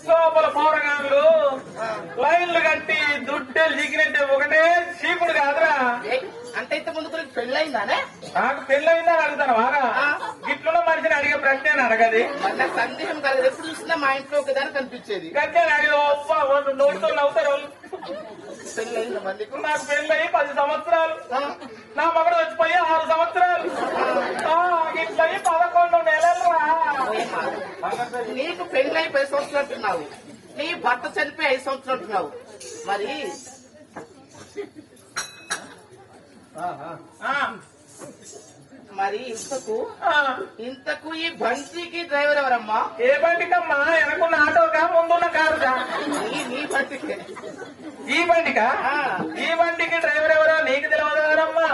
లోపల పోరగాళ్ళు లైన్లు కట్టి దుడ్డలు దిగినట్టే ఒకటే చీపుడు కాదురా. అంటే ఇంత ముందు పెళ్ళయిందానే? నాకు పెళ్ళయిందని అడుగుతాను వారా. గిట్లున్న మనిషిని అడిగే ప్రశ్న అడగది. సందేహం కలగదు. ఎప్పుడు చూసినా మా ఇంట్లో ఒకదాని కనిపించేది. గట్టే అడిగి నోటితో నవ్వుతారు. పెళ్ళయింది మందికి. నాకు పెళ్ళయి 10 సంవత్సరాలు, నా మగడు వచ్చిపోయి 6 సంవత్సరాలు, ఇట్లయి 11 నెలలు. నీకు పెళ్ళయి 10 సంవత్సరాలు అంటున్నావు, నీ భర్త చనిపోయి 5 సంవత్సరాలు అంటున్నావు. మరి మరి ఇంతకు ఈ బండికి డ్రైవర్ ఎవరమ్మా? ఏ బండికమ్మా? వెనకున్న ఆటోగా ముందున్న కారుగా? నీ బండికి. ఈ బండికా? ఈ బండికి డ్రైవర్ ఎవరో నీకు తెలియదమ్మా.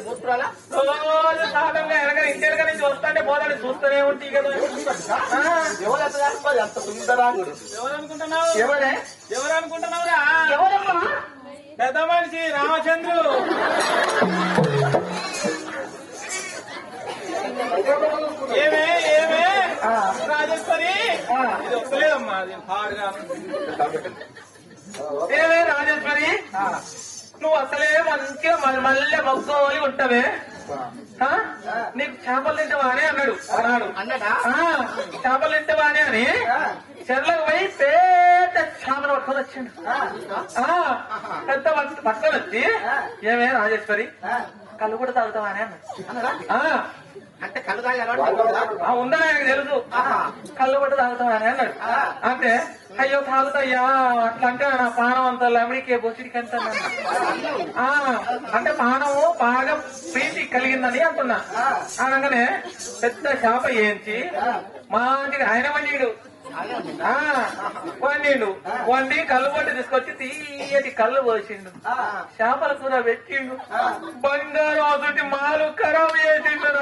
గుర్తురాలా? రోజు సాధంగా ఇంటి నుంచి వస్తాంటే పోతాడు చూస్తూనే ఉంటాయి కదా. అంత సుందరాంగుడు ఎవరనుకుంటున్నావు? ఎవరనుకుంటున్నావురా? ఎవరమ్మా? పెద్ద మనిషి రామచంద్రుడు. ఏమే ఏమే రాజేశ్వరి, ఇది వస్తలేదమ్మా, అది పాడుగా. ఏమే రాజేశ్వరి, నువ్వు అసలే మంచిగా మళ్ళీ మొగ్గోలి ఉంటావే. నీకు చేపలు తింటావానే అన్నాడు అన్నాడా? చేపలు తింటావానే అని చెర్లకు పోయి పెద్ద చేపలు పట్టుకొని వచ్చిండు. పెద్ద పట్టుకొని వచ్చి, ఏమే రాజేశ్వరి కళ్ళు కూడా తాగుతావానే అన్నాడు. అంటే కళ్ళు తాగా ఉందని ఆయనకు తెలుసు. కళ్ళు కూడా తాగుతావానే అన్నాడు. అంటే అయ్యో తాగుతాయ్యా అట్లా అంటే నా పానం అంత లమిడికే బొసిడికి ఎంత అంటే పానము బాగా ప్రీతి కలిగిందని అంటున్నా. అనగానే పెద్ద చేప వేయించి మంచిగా ఆయన వండిడు. వండి కళ్ళు పట్టి తీసుకొచ్చి తీయటి కళ్ళు పోసిండు. చేపల కూర పెట్టిండు. బంగారు అసలు మాలు ఖరాబ్ చేసిండు.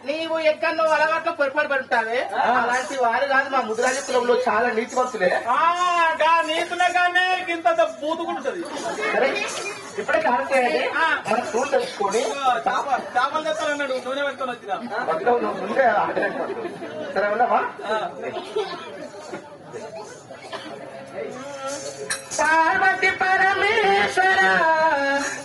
నీవు ఎక్కడో అలవాట్లో పొరపాటు పడుతావే. అలాంటి వారు కాదు మా ముద్రాజ కులంలో చాలా నీతివంతులే. నీతులే కానీ ఇంత బూతుకుంటది. ఇప్పుడే కాకపోతే మన స్కూల్ తెలుసుకొని చేపలు తెస్తానన్నాడు. నూనె పెట్టుకొని వచ్చినా ముందే సరే ఉన్నావా? పార్వతి పరమేశ్వర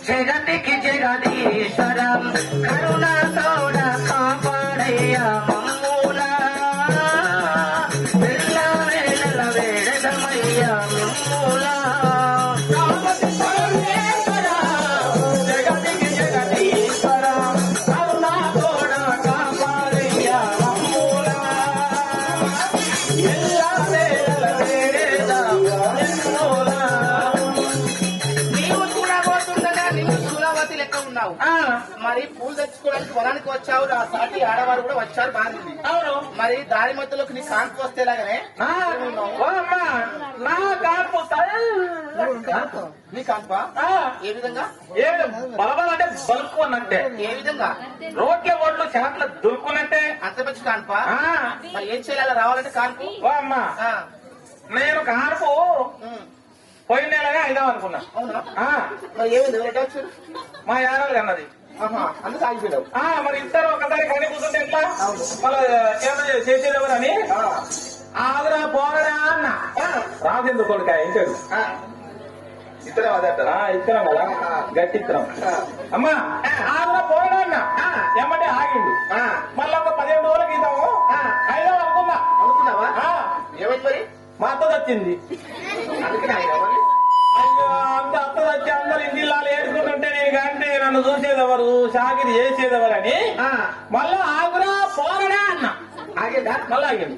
జగతికి జగదీశ్వరం కరుణా తోడ కాపాడయ్యా మమ్మూలా వెళ్ళ వేళ వేడదమయ్యా మమ్మూలా. పార్వతి పరమేశ్వర జగతికి జగదీశ్వర కరుణా తోడ కాపాడయ్యా మమ్మూలా వెళ్ళ వేళ వేడదమయ్యా. నీవు చూడబోతుండగా నీవు చూడవతి లెక్క ఉన్నావు. మరి పూలు తెచ్చుకోవడానికి పొలానికి వచ్చావు. ఆ సాటి ఆడవారు కూడా వచ్చారు, బాగుంది. అవును. మరి దారి మధ్యలోకి నీ కాన్పు వస్తేలాగానే నా కాన్పు నీ కాన్పా ఏ విధంగా? బలబలంటే బలుపు అన్నట్టే. ఏ విధంగా? రోడ్ల ఓట్లు చాట్ల దులుకున్నట్టే. అంత మంచి కాన్పా? మరి ఏం చేయాలి రావాలంటే కాన్పు? అమ్మా నేను కాన్పు పోయిన నెలగా అయిదాం అనుకున్నా. అవునా? మరి ఏమైంది? వచ్చారు మా యారాలు అన్నది. అందుకు ఆగిపోయావు. మరి ఇద్దరు ఒకసారి కని కూర్చుంటే ఎట్లా? మళ్ళీ ఏమైనా చేసేది ఎవరని ఆదరా పోరడా అన్న రాజేంద్ర కొడుక ఇంటాడు. ఇద్దరం అదేస్తారా? ఇద్దరం కదా, గట్టి ఇద్దరం. అమ్మా ఆదరా పోరడా అన్న ఏమంటే ఆగిండు. మళ్ళీ ఒక 15 రోజులకి ఇద్దాము అయిదాం అనుకున్నా. అనుకున్నావా? ఏమైంది మరి? మా అత్త వచ్చింది. అయ్యో అంత అత్త వచ్చి అందరు ఇంటిల్లాలు ఏడుకుంటుంటే నేను కంటే నన్ను చూసేదెవరు, షాకిరి చేసేదెవరని మళ్ళా ఆగురా పోరడా అన్న. ఆగేదా? మళ్ళా ఆగింది.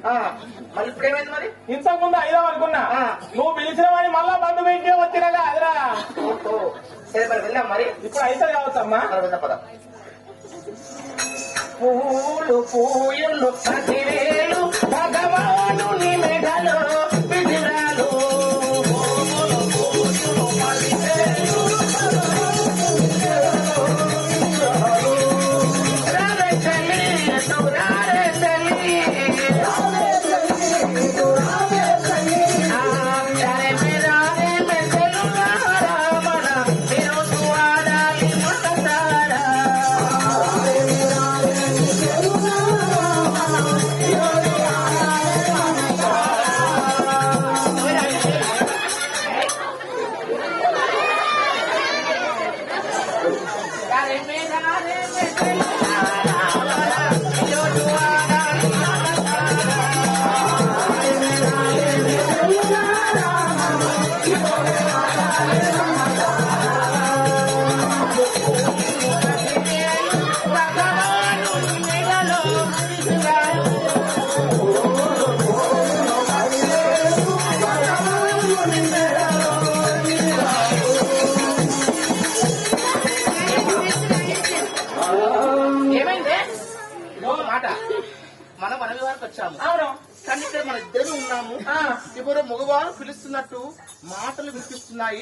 మళ్ళీ ఇప్పుడు ఏమైంది మరి? ఇంతకు ముందు అయిదాం అనుకున్నా. నువ్వు పిలిచినవని మళ్ళా బంధు పెట్టి వచ్చినగా అదిరా. సరే మరి వెళ్దాం. మరి ఇప్పుడు అయితే కావచ్చమ్మా. వెళ్దాం పద. పూలు పూయలు 10,000 భగవాను మెడలో విధిరాలు. ఒక మాట మనం మన వివాహానికి వచ్చాము అవును. కానీ ఇక్కడ మన ఇద్దరు ఉన్నాము. ఇప్పుడు మగవారు పిలుస్తున్నట్టు మాటలు వినిపిస్తున్నాయి.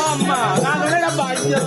అమ్మా నాలుగు బాధ్యత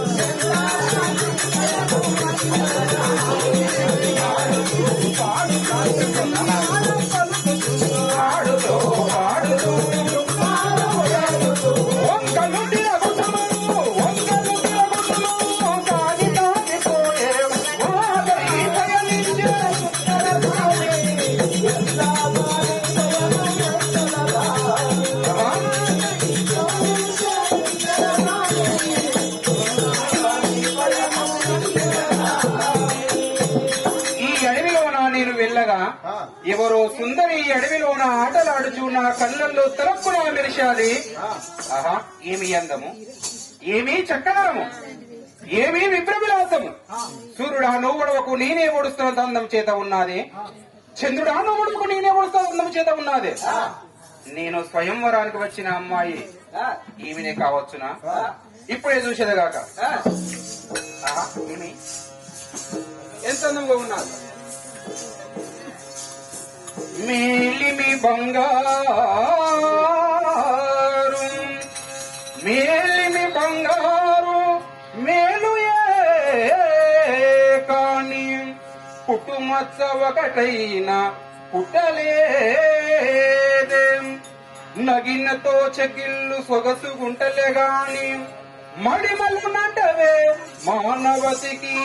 ఎవరో సుందరి అడవిలోన ఆటలాడుచు నా కళ్ళల్లో తలపులా మెరిశాది. ఆహా, ఏమి అందము, ఏమీ చక్కదనము, ఏమీ విప్రవిలాసము. సూర్యుడా నువ్వుడవకు నేనే ఓడుస్తున్న అందం చేత ఉన్నది. చంద్రుడా నువ్వుడవకు నేనే ఓడుస్తున్న అందం చేత ఉన్నది. నేను స్వయంవరానికి వచ్చిన అమ్మాయి ఈమెనే కావచ్చునా? ఇప్పుడే చూసేదిగాక. ఏమి ఎంత అందంగా ఉన్నది. మేలిమి బంగారు, మేలిమి బంగారు మేలుయే కాని పుట్టుమచ్చ ఒకటైనా పుట్టలేదే. నగినతో చెకిళ్ళు సొగసుగుంటలే గాని మడిమలు నంటవే మానవతికి.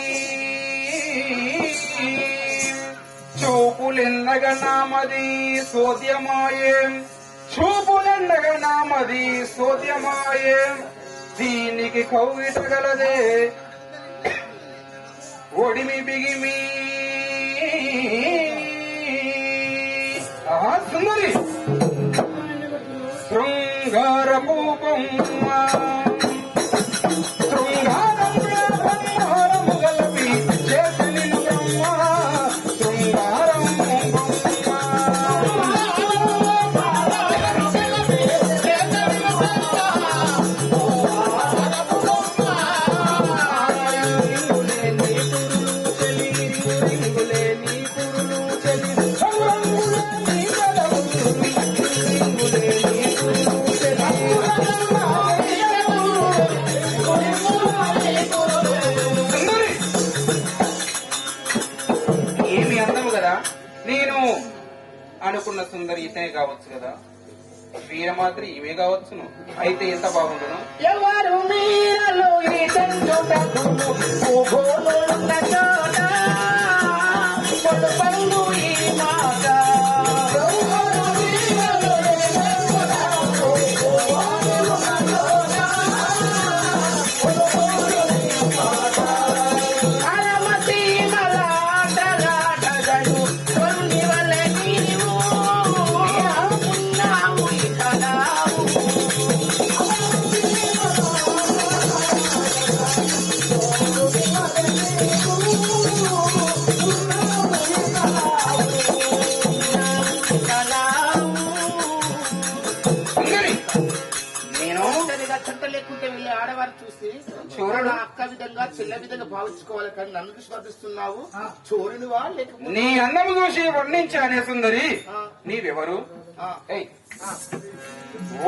చూపులెన్నగా నామది సోద్యమాయే, చూపులెన్నగా నామది సోద్యమాయే. దీనికి కౌగిటగలదే ఒడిమి బిగిమి. ఆహా సుందరి శృంగారపు బొమ్మ, శృంగారంలో బంగారము గలపి చేసి నిన్ను బ్రహ్మ. శృంగారం నేను అనుకున్న సుందరి ఇతనే కావచ్చు కదా. వీరమాత్రి ఇవే కావచ్చును. అయితే ఎంత బాగుండును. ఎవరు మీరలో ఈ పండు ఈ మాట ఆడవారు చూసి చూడడం అక్క విధంగా చెల్ల విధంగా భావించుకోవాలి. కానీ నన్ను విశ్వసిస్తున్నావు చోరునివా లేకపోతే? నీ అందము చూసి వర్ణించానే సుందరి. నీవెవరు?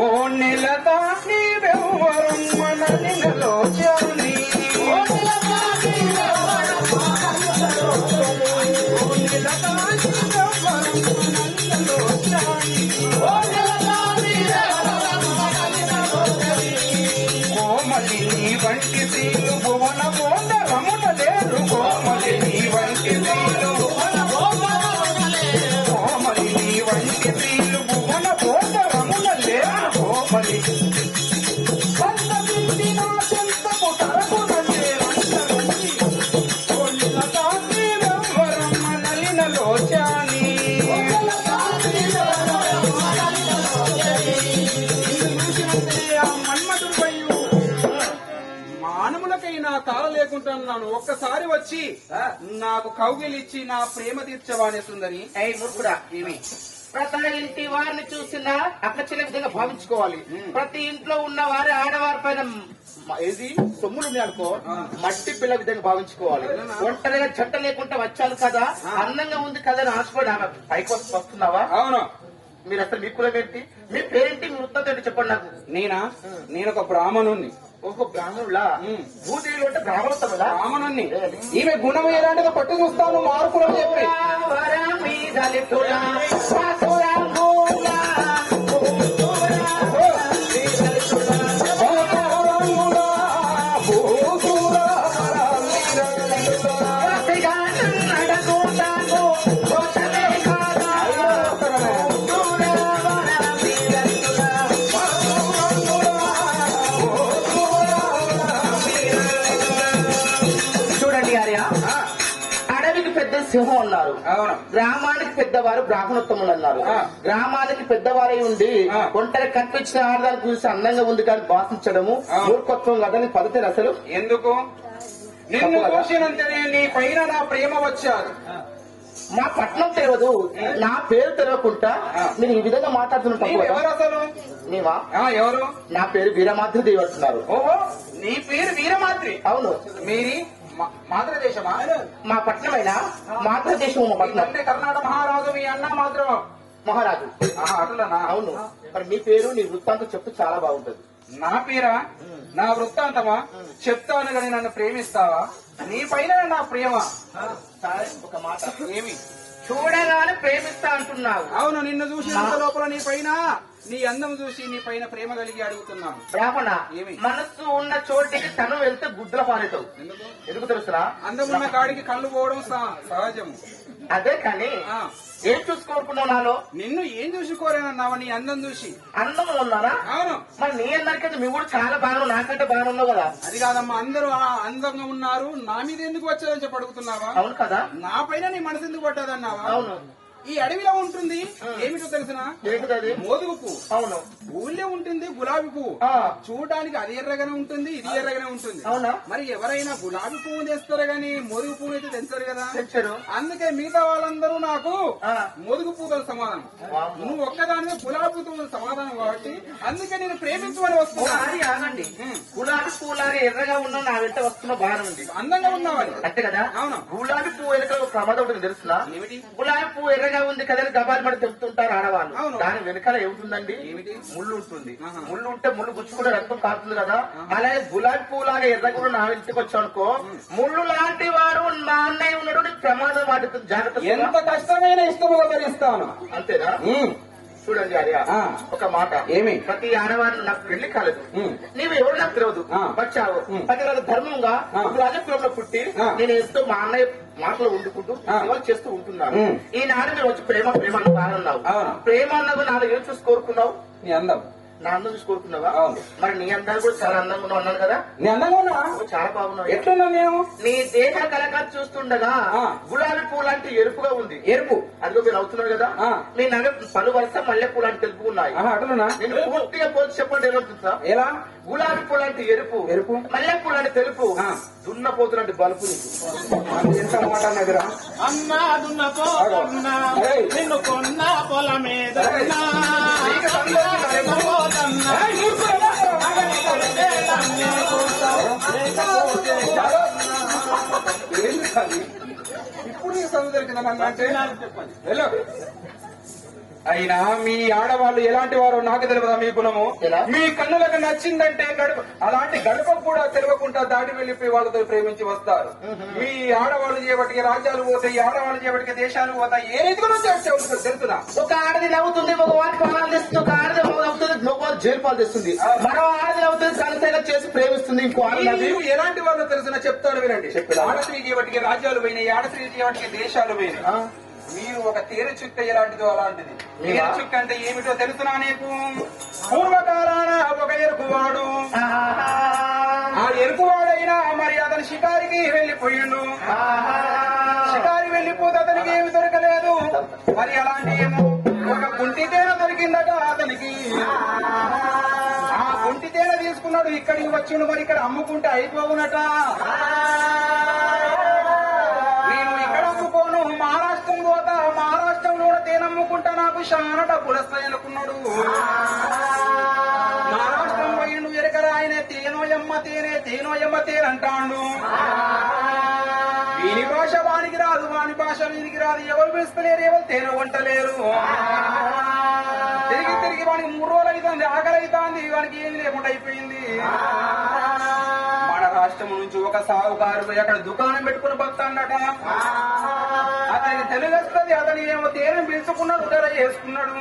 ఓ నెలదా నీవెవరు మన నెలలో చాలి. కోమలి నీ వంటి స్త్రీలు భువన బోంద రమున లేరు. కోమలి నీ వంటి స్త్రీలు, కోమలి నీ వంటి స్త్రీలు భువన బోంద రమున లేరు. కోమలి చెంతపు తరపు నలినలో చాని. మానవులకైనా తాళ లేకుంటున్నాను. ఒక్కసారి వచ్చి నాకు కౌగిలిచ్చి నా ప్రేమ తీర్చవానే సుందరి. మూర్ఖుడా, ఏమి ప్రతి ఇంటి వారిని చూసినా అక్క చెల్లె విధంగా భావించుకోవాలి. ప్రతి ఇంట్లో ఉన్న వారి ఆడవారి పైన ఏది సొమ్ములు అనుకో మట్టి పిల్ల విధంగా భావించుకోవాలి. ఒంటరిగా చెట్ట లేకుండా వచ్చాను కదా, అందంగా ఉంది కదా అని ఆశపడి ఆమె పైకి వస్తున్నావా? అవును. మీరు అసలు మీ కులం ఏంటి, మీ పేరేంటి, మీ వృత్తం ఏంటి చెప్పండి నాకు. నేను ఒక బ్రాహ్మణుణ్ణి. ఓహో బ్రాహ్మణులా? భూదేవులు అంటే బ్రాహ్మణోత్తములా? బ్రాహ్మణుణ్ణి. ఈమె గుణం ఎలాంటిదో పట్టు చూస్తాను మార్పులు అని చెప్పి సింహం అన్నారు, గ్రామానికి పెద్దవారు బ్రాహ్మణోత్తములు అన్నారు. గ్రామానికి పెద్దవారై ఉండి ఒంటరి కనిపించిన ఆడదాన్ని చూసి అందంగా ఉంది కానీ భాషించడము మూర్ఖత్వం కదని పద్ధతి అసలు ఎందుకు? నిన్ను చూసినంతనే నీ పైన నా ప్రేమ వచ్చారు. మా పట్నం తెలియదు, నా పేరు తెలియకుండా మీరు ఈ విధంగా మాట్లాడుతున్నారు. ఎవరు అసలు? మేమా? ఎవరు? నా పేరు వీరమాద్రి దేవి అంటున్నారు. ఓహో, నీ పేరు వీరమాద్రి? అవును. మీది మాతృదేశమా? మా పట్నమైనా మాతృదేశం. మా పట్నం అంటే కర్ణాటక మహారాజు మీ అన్న మాత్రం మహారాజు. అట్లనా? అవును. మరి మీ పేరు నీ వృత్తాంతం చెప్తే చాలా బాగుంటది. నా పేరా? నా వృత్తాంతమా చెప్తాను కానీ నన్ను ప్రేమిస్తావా? నీ పైన నా ప్రేమ. ఒక మాట, ఏమి చూడగానే ప్రేమిస్తా అంటున్నావు. అవును, నిన్ను చూసినంత లోపల నీ పైన, నీ అందం చూసి నీ పైన ప్రేమ కలిగి అడుగుతున్నాను. బ్రాహ్మణ, మనస్సు ఉన్న చోటికి తను వెళ్తే గుడ్ల పారేతావు. ఎందుకు తెలుసురా? అందం ఉన్న కాడికి కళ్ళు పోవడం సహజము. అదే కానీ ఏం చూసుకోరుకున్నావు నాలో? నిన్ను ఏం చూసుకోరేనన్నావా? నీ అందం చూసి. అందం ఉన్నారా? అవును. మరి నీ అందరికైతే మీ కూడా చాలా బాగా, నాకంటే బాగా ఉన్నావు కదా. అది కాదమ్మా, అందరూ అందంగా ఉన్నారు, నా మీద ఎందుకు వచ్చారని చెప్పి అడుగుతున్నావా? అవును కదా. నా పైన నీ మనసు ఎందుకు పట్టదన్నావా? అవును. ఈ అడవిలో ఉంటుంది ఏమిటో తెలిసిన మోదుగు పువ్వు. అవును. ఊళ్ళో ఉంటుంది గులాబీ పువ్వు. చూడడానికి అది ఎర్రగానే ఉంటుంది, ఇది ఎర్రగానే ఉంటుంది. అవునా? మరి ఎవరైనా గులాబీ పువ్వు తెస్తారు గానీ మోదుగు పువ్వు అయితే తెంచారు కదా. అందుకే మిగతా వాళ్ళందరూ నాకు మోదుగు పువ్వుతో సమాధానం, నువ్వు ఒక్కదానివే గులాబీ పువ్వుతో సమాధానం కాబట్టి అందుకే నేను ప్రేమించమని వస్తున్నా. ఆగండి, గులాబీ పువ్వులాగా ఎర్రగా ఉన్నా నా వెంట వస్తున్న బాగానే ఉంది, అందంగా ఉన్నావని. అంతే కదా. అవును. గులాబీ పువ్వు వెనక ప్రమాదం ఉంటుంది తెలుసునా? గులాబీ పువ్వు ఎర్రగా ఉంది కదా గబాలు పడి తెంపుతుంటారు ఆడవాళ్ళు. దాని వెనకాల ఏముంటుందండి? ముళ్ళు ఉంటుంది. ముళ్ళు ఉంటే ముళ్ళు గుచ్చుకుంటే రక్తం కారుతుంది కదా. అలాగే గులాబీ పువ్వు లాగా ఎర్రగా కూడా నా ఇంటికి వచ్చావు అనుకో, ముళ్ళు లాంటి వాడు నా అన్నయ్య ఉన్నాడు, నీకు ప్రమాదం వాడుతుంది. జాగ్రత్త. ఎంత కష్టమైన ఇష్టముగా భరిస్తాను. అంతేనా? చూడండి ఆర్య, ఒక మాట. ఏమి? ప్రతి ఆడవాళ్ళు నాకు పెళ్లి కాలేదు, నీవు ఎవరు నాకు తెలియదు, వచ్చావు ప్రతి రోజు ధర్మంగా రాజకులంలో పుట్టి నేను ఎంతో మా అన్నయ్య మాటలు వండుకుంటూ చేస్తూ ఉంటున్నాను. ఈనాడు మీరు వచ్చి ప్రేమ ప్రేమ అన్న బాగున్నావు. ప్రేమ అన్నది నా దగ్గర చూసి కోరుకున్నావు. నీ అందం నా అందం చూసి కోరుకున్నావా? మరి నీ అందాలు కూడా చాలా అందంగా ఉన్నావు అన్నాను కదా. నీ అందంగా ఉన్నా, చాలా బాగున్నావు. ఎట్లున్నా నేను నీ దేహ కలకాలు చూస్తుండగా గులాబీ పువ్వు లాంటి ఎరుపుగా ఉంది. ఎరుపు అందులో మీరు అవుతున్నారు కదా. నీ నగ పలు వరుస మల్లె పువ్వు లాంటి తెలుపు ఉన్నాయి. అట్లా నేను పూర్తిగా పోల్చి చెప్పండి ఏమవుతుంది సార్? ఎలా? గులాబీ పువ్వు లాంటి ఎరుపు, ఎరుపు మల్లె పువ్వు లాంటి తెలుపు, దున్నపోతు లాంటి బలుపు. ఎంత మాట అన్నదిరా? అన్నా దున్నపోతున్నా నిన్ను కొన్న పొల మీద ఇప్పుడు నీ చదువు దొరికిందని అంటే వెళ్ళు. అయినా మీ ఆడవాళ్ళు ఎలాంటి వారో నాకు తెలియదా? మీ గుణము మీ కన్నులకు నచ్చిందంటే అలాంటి గడప కూడా తెలియకుండా దాటి వెళ్లిపోయి వాళ్ళతో ప్రేమించి వస్తారు. మీ ఆడవాళ్ళు చేయబట్టి రాజ్యాలు పోతాయి, ఆడవాళ్ళు చేయబట్టి దేశాలు పోతాయి. ఏ రీతిలో తెలుసుదా? ఒక ఆడది నవ్వుతుంది, మగవాడికి ప్రాణాలు తెస్తుంది. ఒక ఆడది నవ్వుతుంది, మగవాడు జైలు పాలు తెస్తుంది. మరో ఆడది నవ్వుతుంది, కనసైగా చేసి ప్రేమిస్తుంది. ఇంకో ఆడది ఎలాంటి వాళ్ళు తెలిసిన చెప్తాను వినండి. ఆడస్త్రీ చేయబట్టి రాజ్యాలు పోయినాయి, ఆడస్త్రీ చేయబట్టి దేశాలు పోయినాయి. మీరు ఒక తేనె చుక్క ఎలాంటిదో అలాంటిది. తేనె చుక్క అంటే ఏమిటో తెలుసునా నీకు? పూర్వకాలాన ఒక ఎరుకువాడు, ఆ ఎరుకువాడైనా మరి అతని షికారికి వెళ్లిపోయిండు. షికారి వెళ్లిపోతే అతనికి ఏమి దొరకలేదు. మరి అలాంటి ఏమో ఒక కుంటి తేనె దొరికిందట అతనికి. ఆ కుంటి తేనె తీసుకున్నాడు, ఇక్కడికి వచ్చిండు. మరి ఇక్కడ అమ్ముకుంటే అయిపోవునట. నేను ఇక్కడ అమ్ముకోను, మహారాష్ట్రం పోతా, మహారాష్ట్రంలో తేనమ్ముకుంటా నాకు చాలా డబ్బులు వస్తాయి అనుకున్నాడు. మహారాష్ట్రం పోయిండు ఎరకరా ఆయన తేనోయమ్మ తేనంటాడు. వీని భాష వానికి రాదు, వాని భాష వీనికి రాదు. ఎవరు పిలుస్తలేరు, ఎవరు తేనె వంటలేరు. తిరిగి తిరిగి వానికి 3 రోజులు అవుతుంది, ఆకలి అవుతుంది, వానికి ఏమి లేకుండా అయిపోయింది. మన రాష్ట్రం నుంచి ఒక సాగుకారు పోయి అక్కడ దుకాణం పెట్టుకుని బతాడట. అతనికి తెలుగు వస్తుంది, అతని ఏమో తేనె పిలుచుకున్నాడు, ధర చేసుకున్నాడు.